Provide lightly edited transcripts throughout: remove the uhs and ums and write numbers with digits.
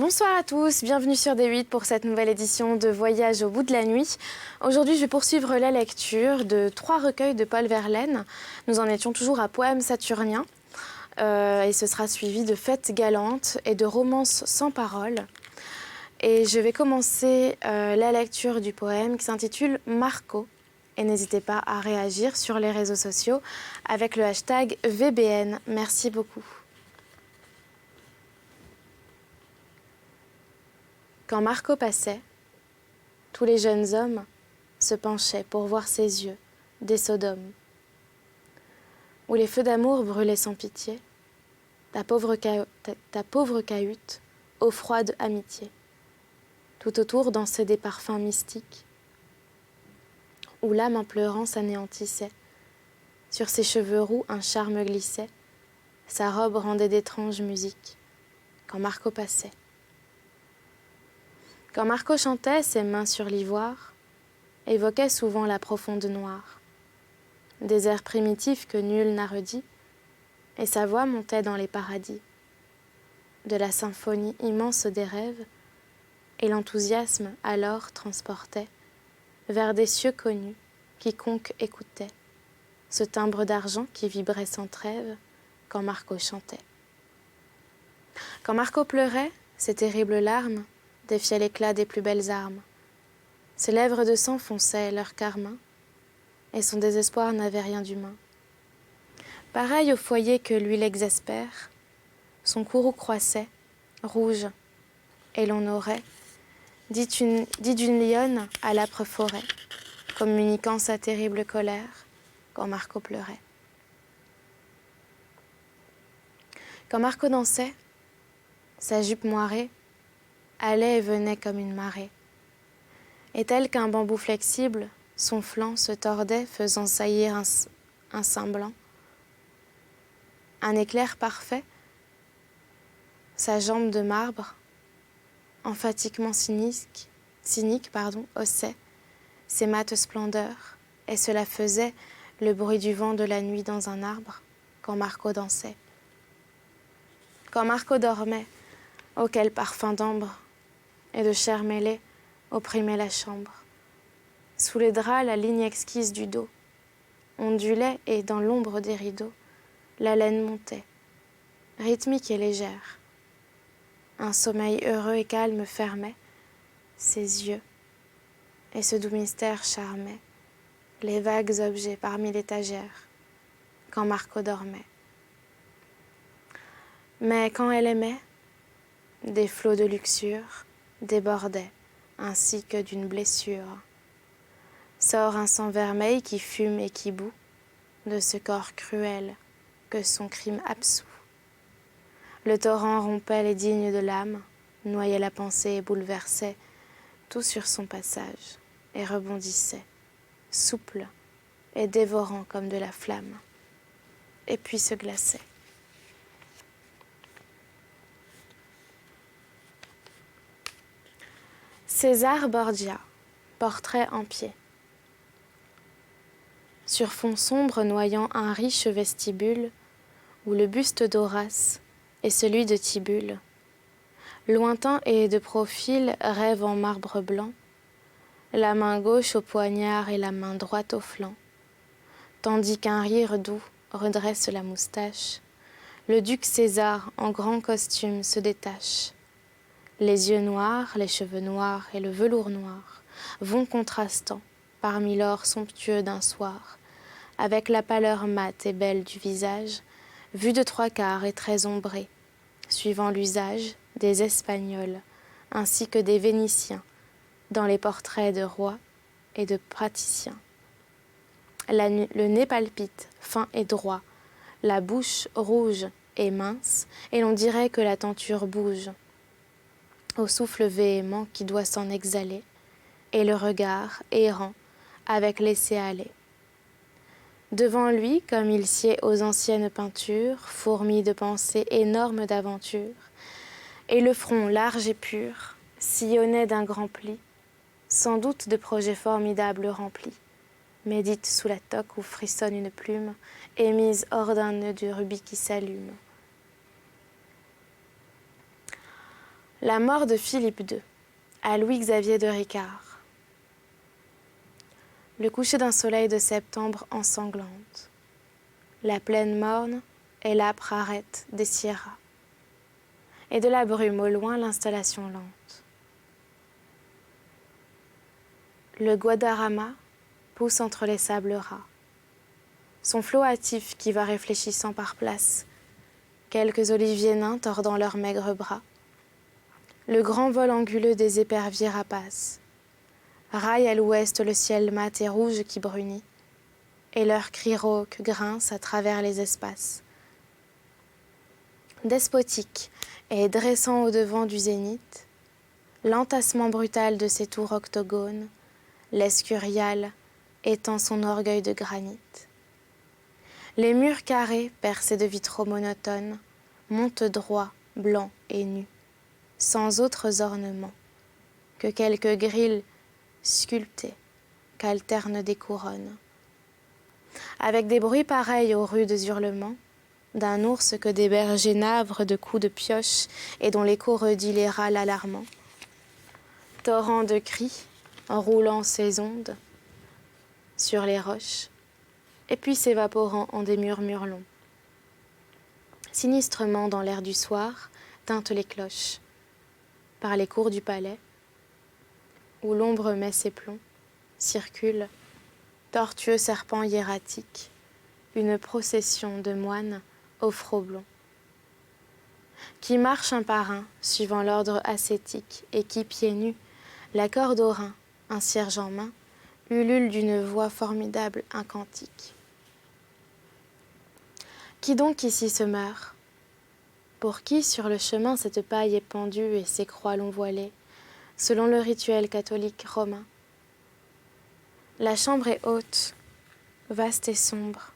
Bonsoir à tous, bienvenue sur D8 pour cette nouvelle édition de Voyage au bout de la nuit. Aujourd'hui, je vais poursuivre la lecture de 3 recueils de Paul Verlaine. Nous en étions toujours à Poèmes saturniens et ce sera suivi de Fêtes galantes et de Romances sans parole. Et je vais commencer la lecture du poème qui s'intitule Marco. Et n'hésitez pas à réagir sur les réseaux sociaux avec le hashtag VBN. Merci beaucoup. Quand Marco passait, tous les jeunes hommes se penchaient pour voir ses yeux, des Sodomes, où les feux d'amour brûlaient sans pitié, ta pauvre cahute, eau froide amitié. Tout autour dansaient des parfums mystiques, où l'âme en pleurant s'anéantissait. Sur ses cheveux roux un charme glissait, sa robe rendait d'étranges musiques, quand Marco passait. Quand Marco chantait, ses mains sur l'ivoire évoquaient souvent la profonde noire, des airs primitifs que nul n'a redits, et sa voix montait dans les paradis, de la symphonie immense des rêves, et l'enthousiasme alors transportait vers des cieux connus quiconque écoutait, ce timbre d'argent qui vibrait sans trêve quand Marco chantait. Quand Marco pleurait, ses terribles larmes défiaient l'éclat des plus belles armes. Ses lèvres de sang fonçaient leur carmin, et son désespoir n'avait rien d'humain. Pareil au foyer que l'huile exaspère, son courroux croissait, rouge, et l'on aurait dit d'une lionne à l'âpre forêt, communiquant sa terrible colère quand Marco pleurait. Quand Marco dansait, sa jupe moirée allait et venait comme une marée, et tel qu'un bambou flexible, son flanc se tordait faisant saillir un sein blanc. Un éclair parfait, sa jambe de marbre, emphatiquement cynique, haussait ses mates splendeurs, et cela faisait le bruit du vent de la nuit dans un arbre, quand Marco dansait. Quand Marco dormait, oh quel parfum d'ambre et de chair mêlée opprimait la chambre. Sous les draps, la ligne exquise du dos ondulait et dans l'ombre des rideaux, la laine montait, rythmique et légère. Un sommeil heureux et calme fermait ses yeux, et ce doux mystère charmait les vagues objets parmi l'étagère, quand Marco dormait. Mais quand elle aimait, des flots de luxure débordaient, ainsi que d'une blessure. Sort un sang vermeil qui fume et qui bout de ce corps cruel que son crime absout. Le torrent rompait les dignes de l'âme, noyait la pensée et bouleversait tout sur son passage, et rebondissait, souple et dévorant comme de la flamme, et puis se glaçait. César Borgia, portrait en pied. Sur fond sombre noyant un riche vestibule, où le buste d'Horace et celui de Tibulle, lointain et de profil, rêve en marbre blanc, la main gauche au poignard et la main droite au flanc, tandis qu'un rire doux redresse la moustache, le duc César en grand costume se détache. Les yeux noirs, les cheveux noirs et le velours noir vont contrastant parmi l'or somptueux d'un soir, avec la pâleur mate et belle du visage, vue de 3/4 et très ombrée, suivant l'usage des Espagnols ainsi que des Vénitiens, dans les portraits de rois et de praticiens. Le nez palpite, fin et droit, la bouche rouge et mince, et l'on dirait que la tenture bouge, au souffle véhément qui doit s'en exhaler, et le regard errant avec laisser-aller. Devant lui, comme il sied aux anciennes peintures, fourmi de pensées énormes d'aventures, et le front large et pur sillonnait d'un grand pli, sans doute de projets formidables remplis, médite sous la toque où frissonne une plume, émise hors d'un nœud de rubis qui s'allume. La mort de Philippe II, à Louis-Xavier de Ricard. Le coucher d'un soleil de septembre ensanglante. La plaine morne et l'âpre arête des Sierras. Et de la brume au loin l'installation lente. Le Guadarrama pousse entre les sables ras. Son flot hâtif qui va réfléchissant par place. Quelques oliviers nains tordant leurs maigres bras. Le grand vol anguleux des éperviers rapaces raille à l'ouest le ciel mat et rouge qui brunit, et leurs cris rauques grincent à travers les espaces. Despotique et dressant au-devant du zénith, l'entassement brutal de ses tours octogones, l'Escurial étend son orgueil de granit. Les murs carrés, percés de vitraux monotones, montent droits, blancs et nus, sans autres ornements que quelques grilles sculptées qu'alternent des couronnes. Avec des bruits pareils aux rudes hurlements d'un ours que des bergers navrent de coups de pioche et dont l'écho redit les râles alarmants. Torrent de cris, roulant ses ondes sur les roches, et puis s'évaporant en des murmures longs. Sinistrement dans l'air du soir tintent les cloches, par les cours du palais, où l'ombre met ses plombs, circule, tortueux serpent hiératique, une procession de moines au front blond, qui marchent un par un, suivant l'ordre ascétique, et qui, pieds nus, la corde au rein, un cierge en main, ululent d'une voix formidable un cantique. Qui donc ici se meurt? Pour qui sur le chemin cette paille est pendue et ces croix l'ont voilée, selon le rituel catholique romain? La chambre est haute, vaste et sombre.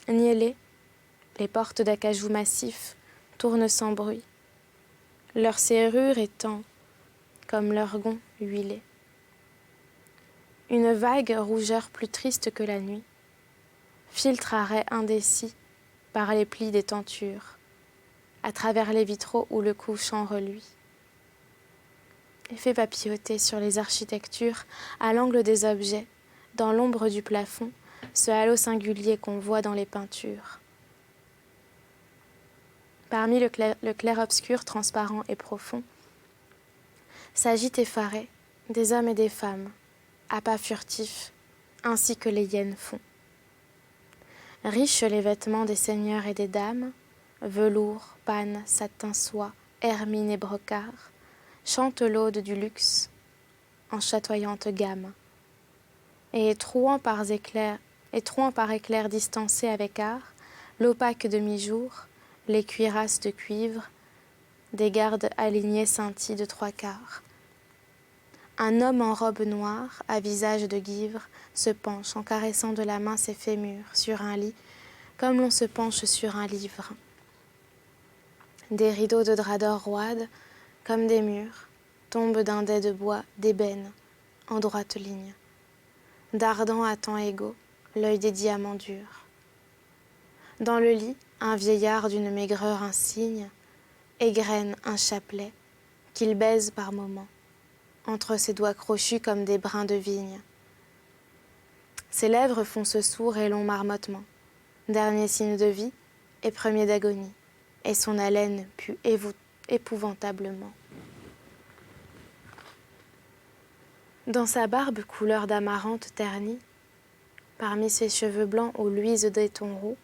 Niellées, les portes d'acajou massif tournent sans bruit, leur serrure étant comme leur gond huilé. Une vague rougeur plus triste que la nuit filtre arrêt indécis par les plis des tentures, à travers les vitraux où le couchant reluit, et fait papilloter sur les architectures, à l'angle des objets, dans l'ombre du plafond, ce halo singulier qu'on voit dans les peintures. Parmi le clair-obscur transparent et profond, s'agitent effarés des hommes et des femmes, à pas furtifs, ainsi que les hyènes font. Riches les vêtements des seigneurs et des dames, velours, panne, satin, soie, hermine et brocart, chantent l'aude du luxe en chatoyante gamme. Et trouant par éclairs distancés avec art, l'opaque demi-jour, les cuirasses de cuivre, des gardes alignés scintillent de trois quarts. Un homme en robe noire, à visage de guivre, se penche en caressant de la main ses fémurs sur un lit, comme l'on se penche sur un livre. Des rideaux de drap d'or roide, comme des murs, tombent d'un dais de bois d'ébène, en droite ligne, dardant à temps égaux l'œil des diamants durs. Dans le lit, un vieillard d'une maigreur insigne égrène un chapelet qu'il baise par moments, entre ses doigts crochus comme des brins de vigne. Ses lèvres font ce sourd et long marmottement, dernier signe de vie et premier d'agonie, et son haleine pue épouvantablement. Dans sa barbe couleur d'amarante ternie, parmi ses cheveux blancs aux luises d'éton roux,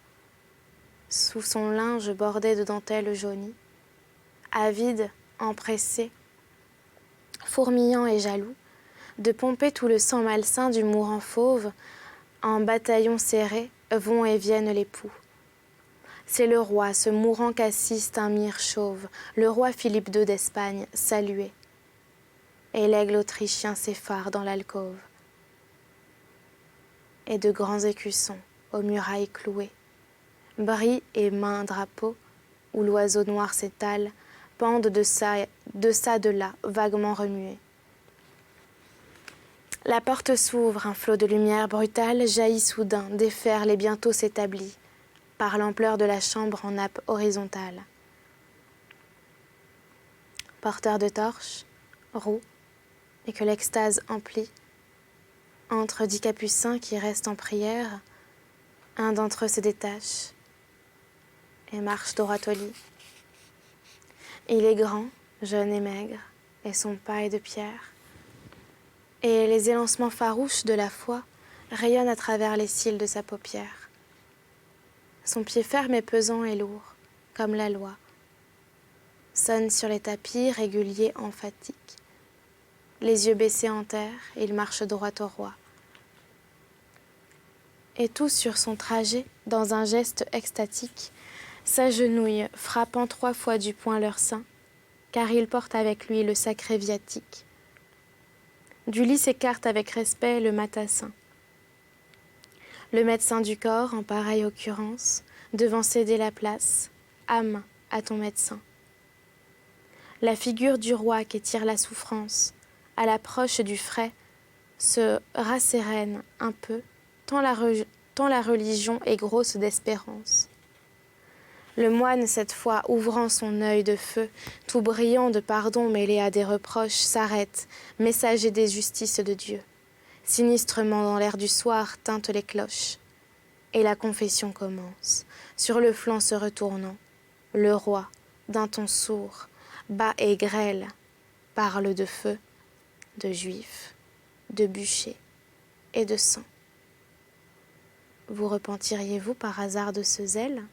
sous son linge bordé de dentelles jaunies, avide, empressé, fourmillant et jaloux, de pomper tout le sang malsain du mourant fauve, en bataillons serrés vont et viennent les poux. C'est le roi, ce mourant qu'assiste un myrrhe chauve, le roi Philippe II d'Espagne, salué. Et l'aigle autrichien s'effare dans l'alcôve. Et de grands écussons, aux murailles clouées, brillent et mains drapeaux, où l'oiseau noir s'étale, pendent de ça de là, vaguement remués. La porte s'ouvre, un flot de lumière brutale jaillit soudain, déferle et bientôt s'établit, par l'ampleur de la chambre en nappe horizontale. porteur de torches, roux, et que l'extase emplit. Entre 10 capucins qui restent en prière, un d'entre eux se détache et marche droit au lit. Il est grand, jeune et maigre, et son pas est de pierre. Et les élancements farouches de la foi rayonnent à travers les cils de sa paupière. Son pied ferme et pesant et lourd, comme la loi, sonne sur les tapis réguliers emphatiques. Les yeux baissés en terre, il marche droit au roi. Et tous sur son trajet, dans un geste extatique, s'agenouillent, frappant 3 fois du poing leur sein, car il porte avec lui le sacré viatique. Du lit s'écarte avec respect le matassin. Le médecin du corps, en pareille occurrence, devant céder la place, âme à ton médecin. La figure du roi qu'étire la souffrance, à l'approche du frais, se rassérène un peu, tant la religion est grosse d'espérance. Le moine, cette fois, ouvrant son œil de feu, tout brillant de pardon mêlé à des reproches, s'arrête, messager des justices de Dieu. Sinistrement dans l'air du soir tintent les cloches. Et la confession commence, sur le flanc se retournant. Le roi, d'un ton sourd, bas et grêle, parle de feu, de juifs, de bûchers et de sang. Vous repentiriez-vous par hasard de ce zèle ?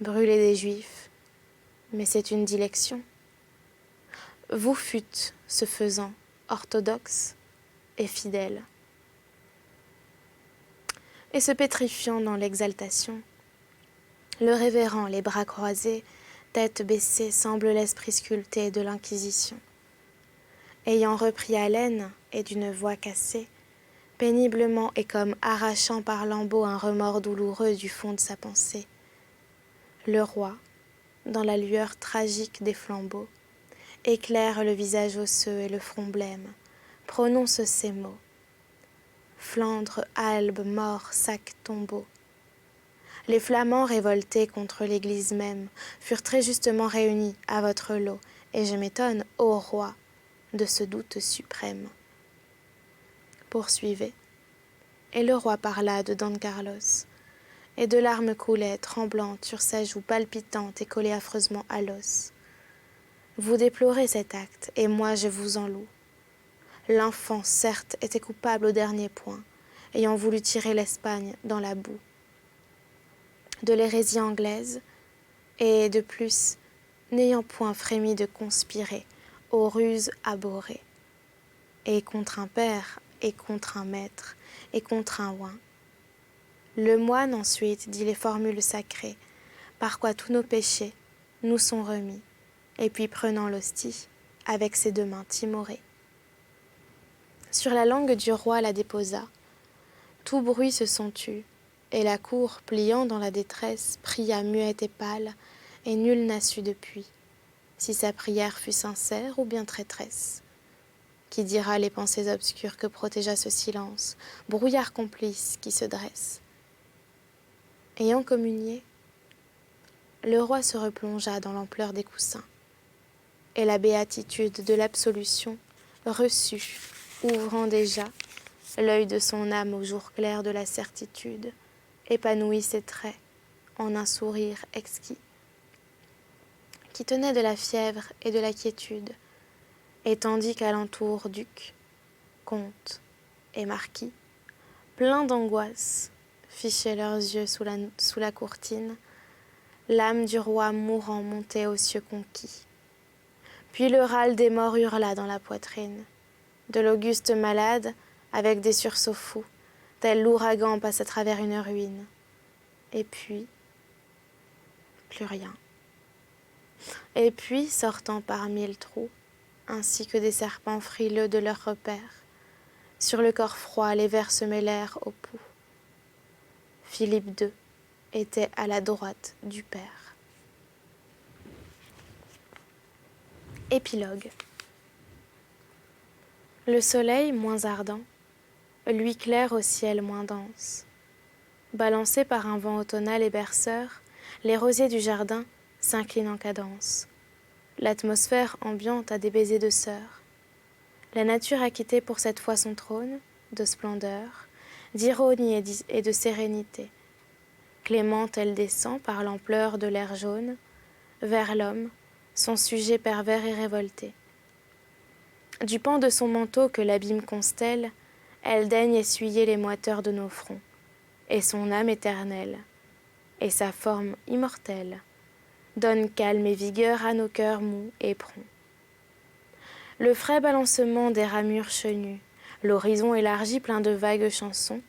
Brûler des juifs, mais c'est une dilection. Vous fûtes, ce faisant, orthodoxe et fidèle. Et se pétrifiant dans l'exaltation, le révérend, les bras croisés, tête baissée, semble l'esprit sculpté de l'Inquisition. Ayant repris haleine et d'une voix cassée, péniblement et comme arrachant par lambeaux un remords douloureux du fond de sa pensée, le roi, dans la lueur tragique des flambeaux, éclaire le visage osseux et le front blême, prononce ces mots. Flandre, Albe, mort, sac, tombeau. Les Flamands révoltés contre l'Église même furent très justement réunis à votre lot, et je m'étonne, ô roi, de ce doute suprême. Poursuivez. Et le roi parla de Don Carlos, et de larmes coulaient tremblantes sur sa joue palpitante et collée affreusement à l'os. Vous déplorez cet acte, et moi je vous en loue. L'enfant, certes, était coupable au dernier point, ayant voulu tirer l'Espagne dans la boue de l'hérésie anglaise, et de plus, n'ayant point frémi de conspirer aux ruses abhorrées, et contre un père, et contre un maître, et contre un oint. Le moine ensuite dit les formules sacrées, par quoi tous nos péchés nous sont remis, et puis prenant l'hostie, avec ses 2 mains timorées. Sur la langue du roi la déposa, tout bruit se sont tus, et la cour, pliant dans la détresse, pria muette et pâle, et nul n'a su depuis, si sa prière fut sincère ou bien traîtresse. Qui dira les pensées obscures que protégea ce silence, brouillard complice qui se dresse. Ayant communié, le roi se replongea dans l'ampleur des coussins, et la béatitude de l'absolution reçut, ouvrant déjà l'œil de son âme au jour clair de la certitude, épanouit ses traits en un sourire exquis, qui tenait de la fièvre et de la quiétude, et tandis qu'alentour ducs, comtes et marquis, pleins d'angoisse, fichaient leurs yeux sous la courtine, l'âme du roi mourant montait aux cieux conquis. Puis le râle des morts hurla dans la poitrine. De l'auguste malade, avec des sursauts fous, tel l'ouragan passe à travers une ruine. Et puis, plus rien. Et puis, sortant par 1000 trous, ainsi que des serpents frileux de leurs repères, sur le corps froid, les vers se mêlèrent au pouls. Philippe II était à la droite du Père. Épilogue. Le soleil, moins ardent, lui claire au ciel moins dense. Balancés par un vent automnal et berceur, les rosiers du jardin s'inclinent en cadence. L'atmosphère ambiante a des baisers de sœur. La nature a quitté pour cette fois son trône de splendeur, d'ironie et de sérénité. Clémente, elle descend par l'ampleur de l'air jaune, vers l'homme, son sujet pervers et révolté. Du pan de son manteau que l'abîme constelle, elle daigne essuyer les moiteurs de nos fronts, et son âme éternelle, et sa forme immortelle, donne calme et vigueur à nos cœurs mous et prompts. Le frais balancement des ramures chenues, l'horizon élargi plein de vagues chansons,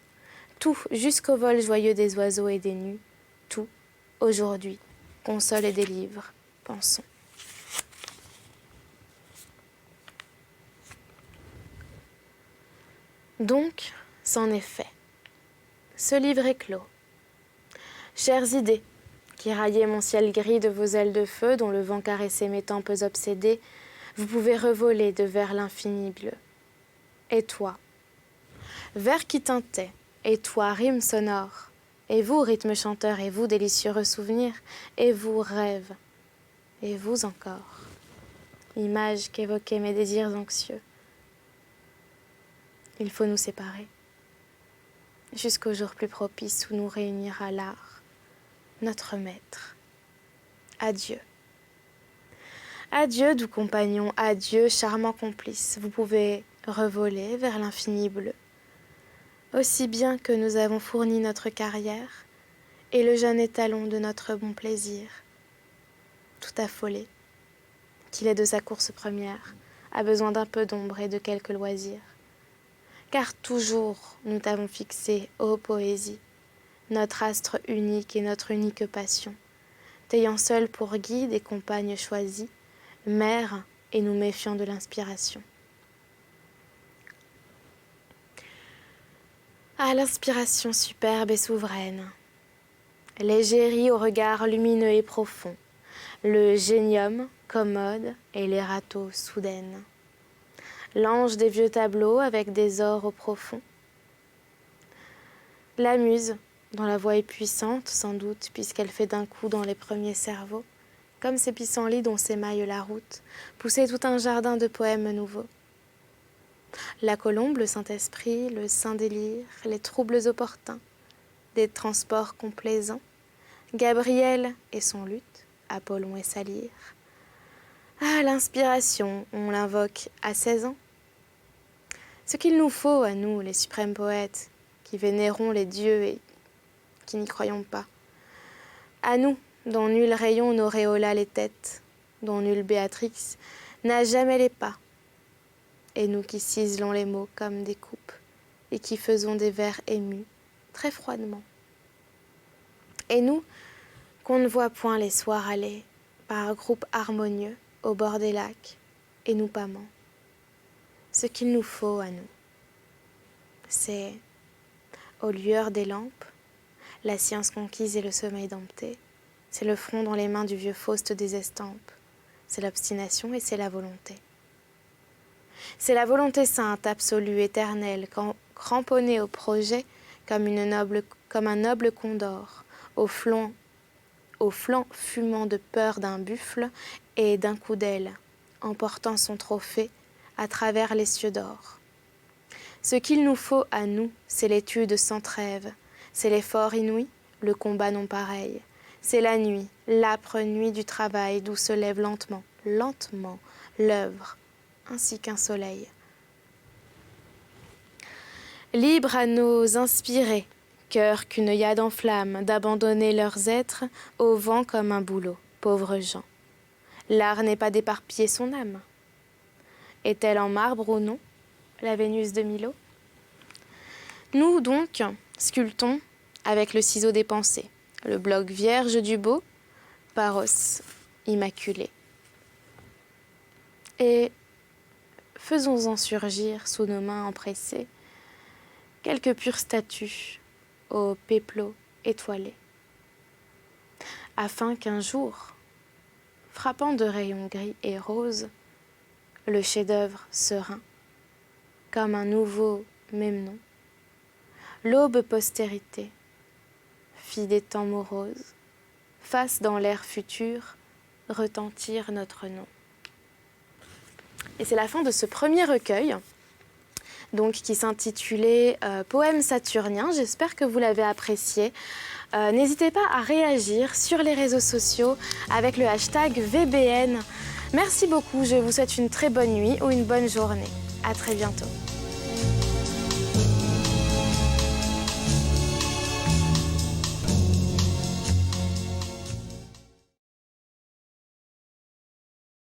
tout jusqu'au vol joyeux des oiseaux et des nues, tout, aujourd'hui, console et délivre, pensons. Donc, c'en est fait. Ce livre est clos. Chères idées, qui rayez mon ciel gris de vos ailes de feu dont le vent caressait mes tempes obsédées, vous pouvez revoler de vers l'infini bleu. Et toi, vers qui tintait, et toi, rime sonore, et vous, rythme chanteur, et vous, délicieux souvenirs, et vous, rêve, et vous encore, image qu'évoquaient mes désirs anxieux. Il faut nous séparer, jusqu'au jour plus propice où nous réunira l'art, notre maître. Adieu. Adieu, doux compagnon, adieu, charmant complice. Vous pouvez revoler vers l'infini bleu. Aussi bien que nous avons fourni notre carrière et le jeune étalon de notre bon plaisir, tout affolé, qu'il est de sa course première, a besoin d'un peu d'ombre et de quelques loisirs. Car toujours nous t'avons fixé, ô poésie, notre astre unique et notre unique passion, t'ayant seul pour guide et compagne choisie, mère et nous méfiant de l'inspiration. Ah, l'inspiration superbe et souveraine, l'égérie au regard lumineux et profond, le génium commode et l'érato soudaine, l'ange des vieux tableaux avec des ors au profond, la muse dont la voix est puissante sans doute puisqu'elle fait d'un coup dans les premiers cerveaux, comme ces pissenlits dont s'émaille la route, pousser tout un jardin de poèmes nouveaux. La colombe, le Saint-Esprit, le saint délire, les troubles opportuns, des transports complaisants, Gabriel et son luth, Apollon et sa lyre. Ah, l'inspiration, on l'invoque à 16 ans. Ce qu'il nous faut à nous, les suprêmes poètes, qui vénérons les dieux et qui n'y croyons pas. À nous, dont nul rayon n'auréola les têtes, dont nulle Béatrix n'a jamais les pas. Et nous qui ciselons les mots comme des coupes, et qui faisons des vers émus, très froidement. Et nous, qu'on ne voit point les soirs aller, par groupes harmonieux, au bord des lacs, et nous pâmant. Ce qu'il nous faut à nous, c'est, aux lueurs des lampes, la science conquise et le sommeil dompté, c'est le front dans les mains du vieux Faust des estampes, c'est l'obstination et c'est la volonté. C'est la volonté sainte, absolue, éternelle, cramponnée au projet comme un noble condor, au flanc fumant de peur d'un buffle et d'un coup d'aile, emportant son trophée à travers les cieux d'or. Ce qu'il nous faut à nous, c'est l'étude sans trêve, c'est l'effort inouï, le combat non pareil. C'est la nuit, l'âpre nuit du travail d'où se lève lentement, lentement, l'œuvre, ainsi qu'un soleil. Libre à nos inspirés, cœurs qu'une œillade enflamme, d'abandonner leurs êtres au vent comme un bouleau, pauvres gens. L'art n'est pas d'éparpiller son âme. Est-elle en marbre ou non, la Vénus de Milo? Nous, donc, sculptons avec le ciseau des pensées, le bloc vierge du beau, paros immaculé. Et faisons-en surgir sous nos mains empressées quelques pures statues aux pépelots étoilés, afin qu'un jour, frappant de rayons gris et roses, le chef-d'œuvre serein, comme un nouveau Memnon, l'aube postérité, fille des temps moroses, fasse dans l'ère future retentir notre nom. Et c'est la fin de ce premier recueil, donc, qui s'intitulait Poèmes saturniens. J'espère que vous l'avez apprécié. N'hésitez pas à réagir sur les réseaux sociaux avec le hashtag VBN. Merci beaucoup, je vous souhaite une très bonne nuit ou une bonne journée. À très bientôt.